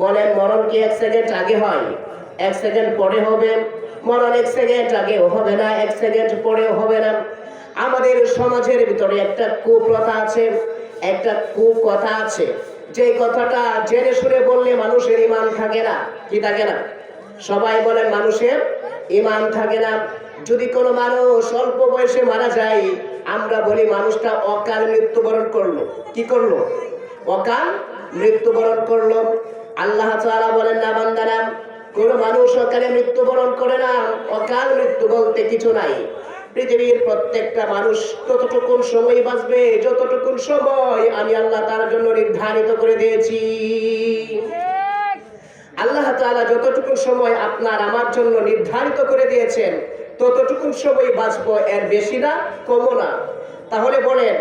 বলেন মরণ কি 1 সেকেন্ড আগে হয়? 1 সেকেন্ড পরে হবে? মরণ 1 সেকেন্ড আগেও হবে না, 1 সেকেন্ড পরেও হবে না। আমাদের সমাজের ভিতরে একটা কুপ্রথা আছে, একটা কুকথা আছে, যে কথাটা জেনে শুনে বললে মানুষের ঈমান থাকে না। কি থাকে না? সবাই বলেন মানুষের ঈমান থাকে না। যদি কোনো মানুষ অল্প বয়সে মারা যায়, আমরা বলি মানুষটা অকাল মৃত্যুবরণ করলো। কি করলো? অকাল মৃত্যুবরণ করলো। আল্লাহ তাআলা বলেন না বান্দারা, কোন মানুষ অকালে মৃত্যুবরণ করে না। অকাল মৃত্যু বলতে কিছু নাই। পৃথিবীর প্রত্যেকটা মানুষ ততটুকু সময় বাঁচবে যতটুকু সময় আমি আল্লাহ তার জন্য নির্ধারিত করে দিয়েছি। আল্লাহ তাআলা যতটুকু সময় আপনার আমার জন্য নির্ধারিত করে দিয়েছেন ততটুকু সময় বাঁচবো, এর বেশি না, কমও না। তাহলে বলেন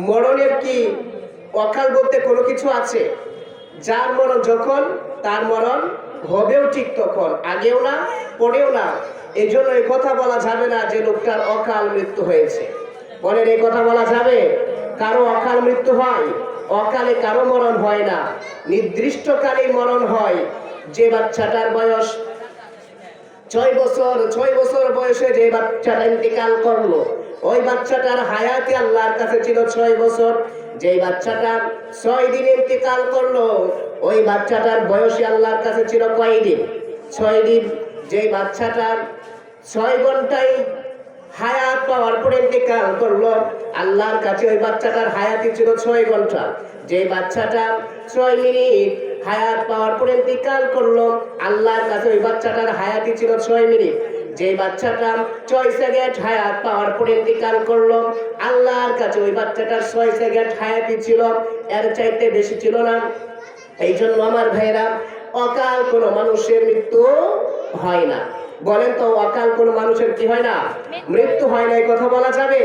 মরণের কি অকাল বলতে কোনো কিছু আছে? যার মরণ যখন, তার মরণ হবেও ঠিক তখন, আগেও না, পরেও না। এই জন্য এই কথা বলা যাবে না যে লোকটার অকাল মৃত্যু হয়েছে। বলেন এই কথা বলা যাবে? কারো অকাল মৃত্যু হয়? অকালে কারো মরণ হয় না, নির্দিষ্টকালেই মরণ হয়। যে বাচ্চাটার বয়স 6 বছর বয়সে যে বাচ্চাটা ইন্তেকাল করলো, ওই বাচ্চাটার হায়াতে আল্লাহর কাছে ছিল 6 বছর। যে বাচ্চাটা 6 দিন ইন্তেকাল করলো, ওই বাচ্চাটার বয়সে আল্লাহর কাছে ছিল কয় দিন? 6 দিন। যে বাচ্চাটা 6 ঘন্টায় হায়াত পাওয়ার পরে ইন্তেকাল করলো, আল্লাহর কাছে ওই বাচ্চাটার হায়াতই ছিল 6 ঘন্টা। যে বাচ্চাটা 6 মিনিট হায়াত পাওয়ার পরে ইন্তেকাল করলো, আল্লাহর কাছে ওই বাচ্চাটার হায়াতই ছিল 6 মিনিট। যে বাচ্চাটা 6 সেকেন্ড হায়াত পাওয়ার পরে ইন্তেকাল করলো, আল্লাহর কাছে ওই বাচ্চাটার 6 সেকেন্ড হায়াতই ছিল, এর চাইতে বেশি ছিল না। এই জন্য আমার ভাইরা, অকাল কোনো মানুষের মৃত্যু হয় না। বলেন তো অকাল কোনো মানুষের কি হয় না? মৃত্যু হয় না। এই কথা বলা যাবে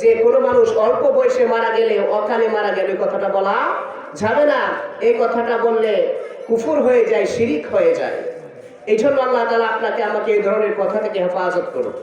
যে কোনো মানুষ অল্প বয়সে মারা গেলে, অকালে মারা গেলে, কথাটা বলা যাবে না। এই কথাটা বললে কুফর হয়ে যায়, শিরিক হয়ে যায়। এই জন্য আল্লাহ তাআলা আপনাকে আমাকে এই ধরনের কথা থেকে হেফাজত করুন।